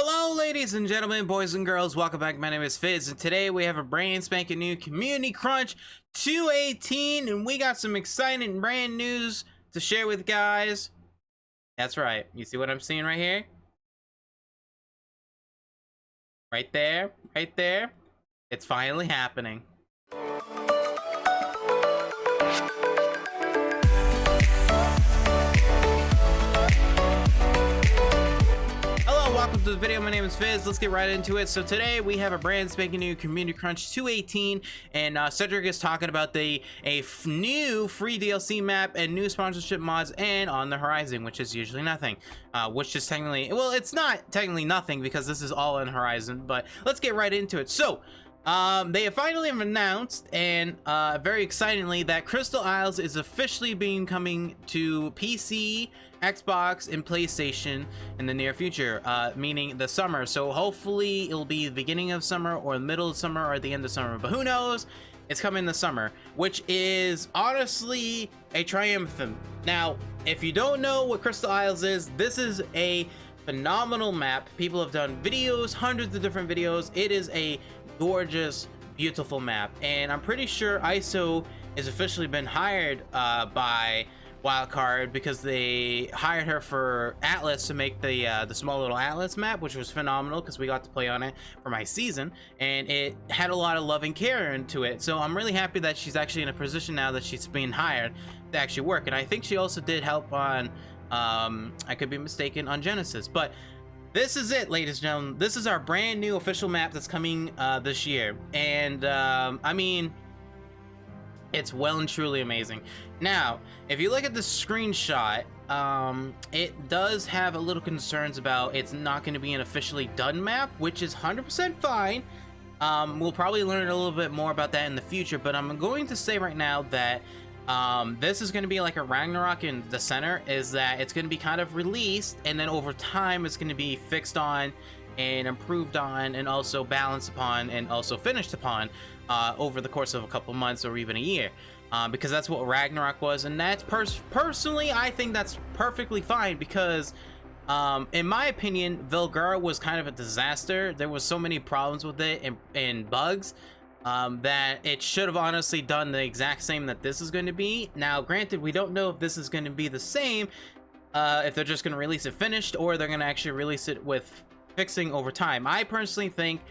Hello ladies and gentlemen, boys and girls, welcome back. My name is Fizz, and today we have a brand spanking new Community Crunch 218, and we got some exciting brand news to share with guys. That's right, you see what I'm seeing right here? Right there, right there. It's finally happening. Welcome to the video. My name is Fizz. Let's get right into it. So today we have a brand spanking new Community Crunch 218, and Cedric is talking about new free DLC map and new sponsorship mods and on the horizon, which is usually nothing, which is technically, well, it's not technically nothing because this is all on horizon, but let's get right into it. So they have finally announced, and very excitingly, that Crystal Isles is officially coming to PC, Xbox, and PlayStation in the near future, meaning the summer. So hopefully it'll be the beginning of summer or the middle of summer or the end of summer, but who knows? It's coming this summer, which is honestly a triumph. Now, if you don't know what Crystal Isles is, this is a phenomenal map. People have done videos, hundreds of different videos. It is a gorgeous, beautiful map, and I'm pretty sure ISO has officially been hired by Wildcard, because they hired her for Atlas to make the small little Atlas map, which was phenomenal because we got to play on it for my season, and it had a lot of love and care into it. So I'm really happy that she's actually in a position now that she's being hired to actually work. And I think she also did help on I could be mistaken, on Genesis. But this is it, ladies and gentlemen. This is our brand new official map that's coming this year, and I mean, it's well and truly amazing. Now, if you look at the screenshot, it does have a little concerns about it's not going to be an officially done map, which is 100% fine. We'll probably learn a little bit more about that in the future, but I'm going to say right now that this is going to be like a Ragnarok in the center, is that it's going to be kind of released, and then over time it's going to be fixed on and improved on and also balanced upon and also finished upon over the course of a couple months or even a year, because that's what Ragnarok was. And that's personally, I think that's perfectly fine, because in my opinion, Velgara was kind of a disaster. There was so many problems with it and bugs that it should have honestly done the exact same that this is going to be. Now granted, we don't know if this is going to be the same, if they're just going to release it finished or they're going to actually release it with fixing over time. I personally think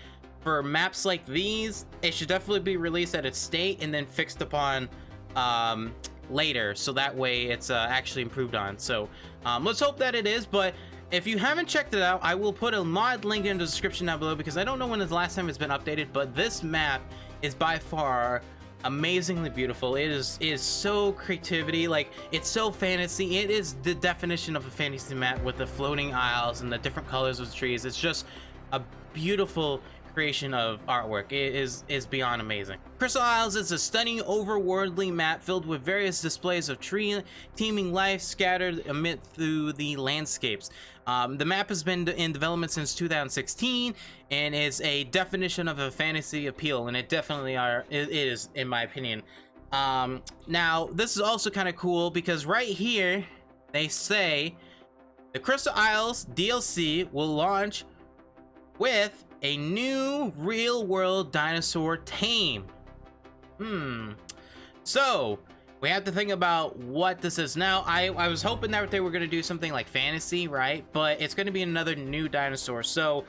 for maps like these, it should definitely be released at its state and then fixed upon later, so that way it's actually improved on. So let's hope that it is. But if you haven't checked it out, I will put a mod link in the description down below, because I don't know when the last time it's been updated, but this map is by far amazingly beautiful. It is so creativity, like it's so fantasy. It is the definition of a fantasy map with the floating isles and the different colors of the trees. It's just a beautiful creation of artwork. It is beyond amazing. Crystal Isles is a stunning overworldly map filled with various displays of tree teeming life scattered amid through the landscapes. The map has been in development since 2016 and is a definition of a fantasy appeal, and it definitely is, in my opinion. Now this is also kind of cool, because right here they say the Crystal Isles DLC will launch with a new real-world dinosaur tame. So we have to think about what this is. Now, I was hoping that they were going to do something like fantasy, right? But it's going to be another new dinosaur. So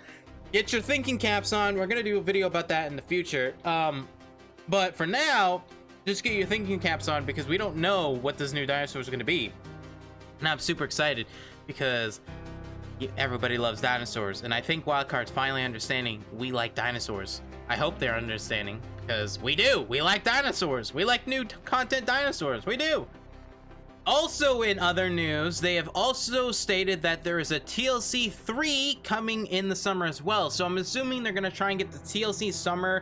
get your thinking caps on. We're going to do a video about that in the future. But for now, just get your thinking caps on, because we don't know what this new dinosaur is going to be. And I'm super excited because everybody loves dinosaurs, and I think Wildcard's finally understanding we like dinosaurs. I hope they're understanding, because we do. We like dinosaurs. We like new content dinosaurs. We do. Also, in other news, they have also stated that there is a TLC 3 coming in the summer as well. So I'm assuming they're going to try and get the TLC summer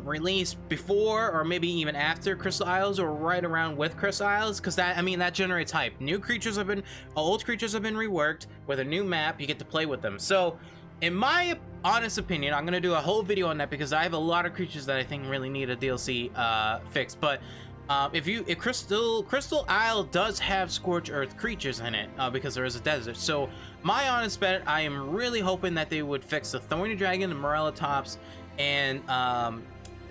release before or maybe even after Crystal Isles, or right around with Crystal Isles, because that, I mean, that generates hype. Old creatures have been reworked with a new map. You get to play with them. So in my honest opinion, I'm gonna do a whole video on that, because I have a lot of creatures that I think really need a DLC fix. But If Crystal Isle does have Scorch Earth creatures in it, because there is a desert. So my honest bet, I am really hoping that they would fix the Thorny Dragon, the Morellatops, and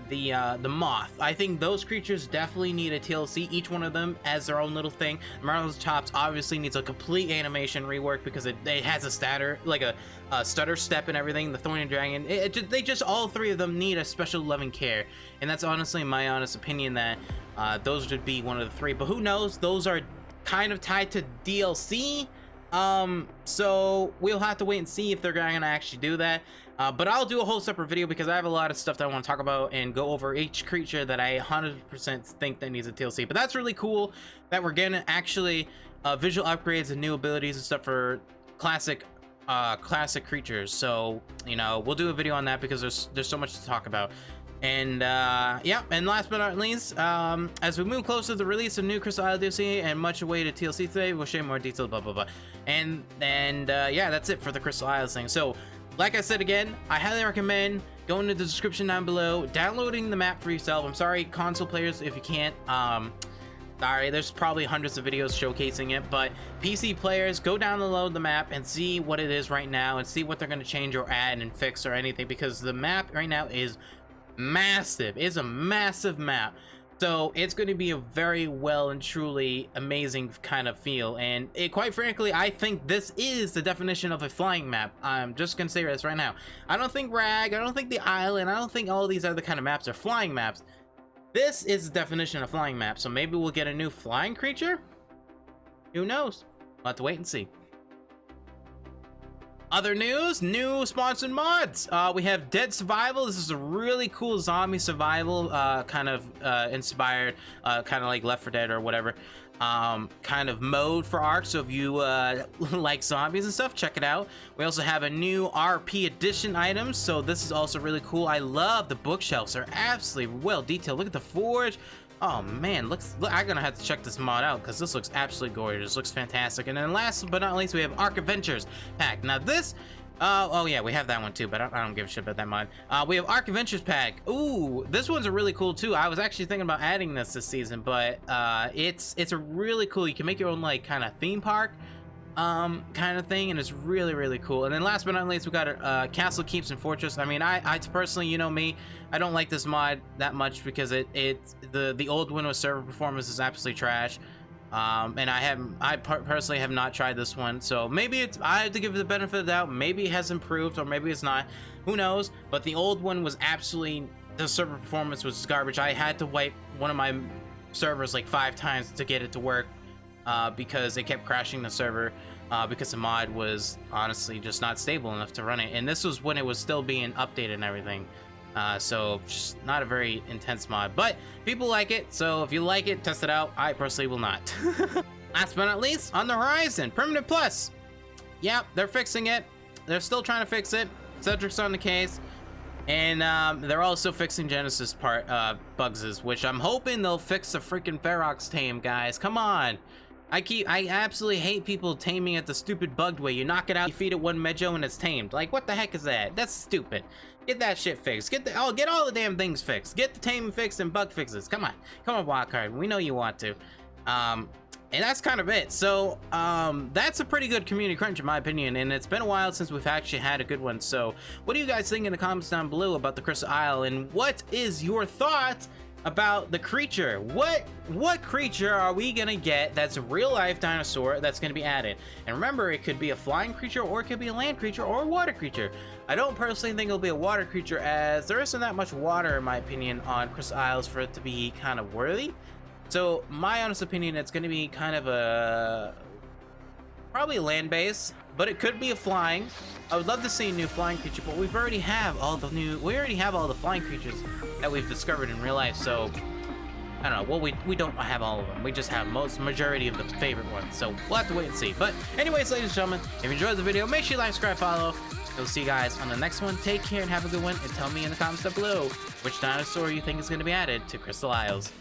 the Moth. I think those creatures definitely need a TLC, each one of them as their own little thing. Morellatops obviously needs a complete animation rework because it has a stutter, like a stutter step and everything. The Thorny Dragon, they just all three of them need a special loving care, and that's honestly my honest opinion that those would be one of the three, but who knows? Those are kind of tied to DLC, so we'll have to wait and see if they're gonna actually do that. But I'll do a whole separate video because I have a lot of stuff that I want to talk about and go over each creature that I 100% think that needs a TLC. But that's really cool that we're getting actually visual upgrades and new abilities and stuff for classic creatures. So, you know, we'll do a video on that because there's so much to talk about. And yeah, and last but not least, as we move closer to the release of new Crystal Isle DLC and much awaited TLC today, we'll share more details, blah blah blah. And yeah, that's it for the Crystal Isles thing. So like I said again, I highly recommend going to the description down below, downloading the map for yourself. I'm sorry, console players, if you can't. Sorry, there's probably hundreds of videos showcasing it, but PC players, go download the map and see what it is right now and see what they're going to change or add and fix or anything, because the map right now is massive. It's a massive map, so it's going to be a very well and truly amazing kind of feel. And quite frankly, I think this is the definition of a flying map. I'm just gonna say this right now. I don't think Rag, I don't think the Island, I don't think all these other kind of maps are flying maps. This is the definition of flying map, so maybe we'll get a new flying creature. Who knows? We'll have to wait and see. Other news, new sponsored mods. We have Dead Survival. This is a really cool zombie survival, kind of inspired, kind of like Left 4 Dead or whatever, kind of mode for ARK. So if you like zombies and stuff, check it out. We also have a new RP edition items, so this is also really cool. I love the bookshelves. They're absolutely well detailed. Look at the forge. Oh man, look, I'm gonna have to check this mod out because this looks absolutely gorgeous. Looks fantastic. And then last but not least, we have ARK Adventures pack. Now this, oh yeah, we have that one too, but I don't give a shit about that mod. We have ARK Adventures pack. Ooh, this one's a really cool too. I was actually thinking about adding this season, but it's a really cool. You can make your own like kind of theme park kind of thing, and it's really cool. And then last but not least, we got Castle, Keeps, and Fortress. I mean, I personally, you know me, I don't like this mod that much because the old one with server performance is absolutely trash. And I personally have not tried this one, so maybe I have to give it the benefit of the doubt. Maybe it has improved, or maybe it's not, who knows. But the old one was absolutely, the server performance was garbage. I had to wipe one of my servers like 5 times to get it to work, because it kept crashing the server, because the mod was honestly just not stable enough to run it. And this was when it was still being updated and everything. So just not a very intense mod, but people like it. So if you like it, test it out. I personally will not. Last but not least, on the horizon, Permanent Plus. Yep, they're fixing it. They're still trying to fix it. Cedric's on the case. And they're also fixing Genesis bugs, which I'm hoping they'll fix the freaking Ferox tame, guys. Come on. I absolutely hate people taming it the stupid bugged way. You knock it out, you feed it one Mejo, and it's tamed. Like, what the heck is that? That's stupid. Get that shit fixed. Get all the damn things fixed. Get the taming fixed and bug fixes. Come on, Wildcard. We know you want to. And that's kind of it. So that's a pretty good community crunch in my opinion, and it's been a while since we've actually had a good one. So what do you guys think in the comments down below about the Crystal Isle, and what is your thoughts about the creature? What creature are we gonna get that's a real life dinosaur that's gonna be added? And remember, it could be a flying creature, or it could be a land creature, or a water creature. I don't personally think it'll be a water creature, as there isn't that much water in my opinion on Crystal Isles for it to be kind of worthy. So my honest opinion, it's gonna be kind of probably a land base, but it could be a flying. I would love to see a new flying creature, but we already have all the flying creatures that we've discovered in real life. So I don't know. Well, we don't have all of them. We just have majority of the favorite ones. So we'll have to wait and see. But anyways, ladies and gentlemen, if you enjoyed the video, make sure you like, subscribe, follow. We'll see you guys on the next one. Take care and have a good one. And tell me in the comments down below which dinosaur you think is going to be added to Crystal Isles.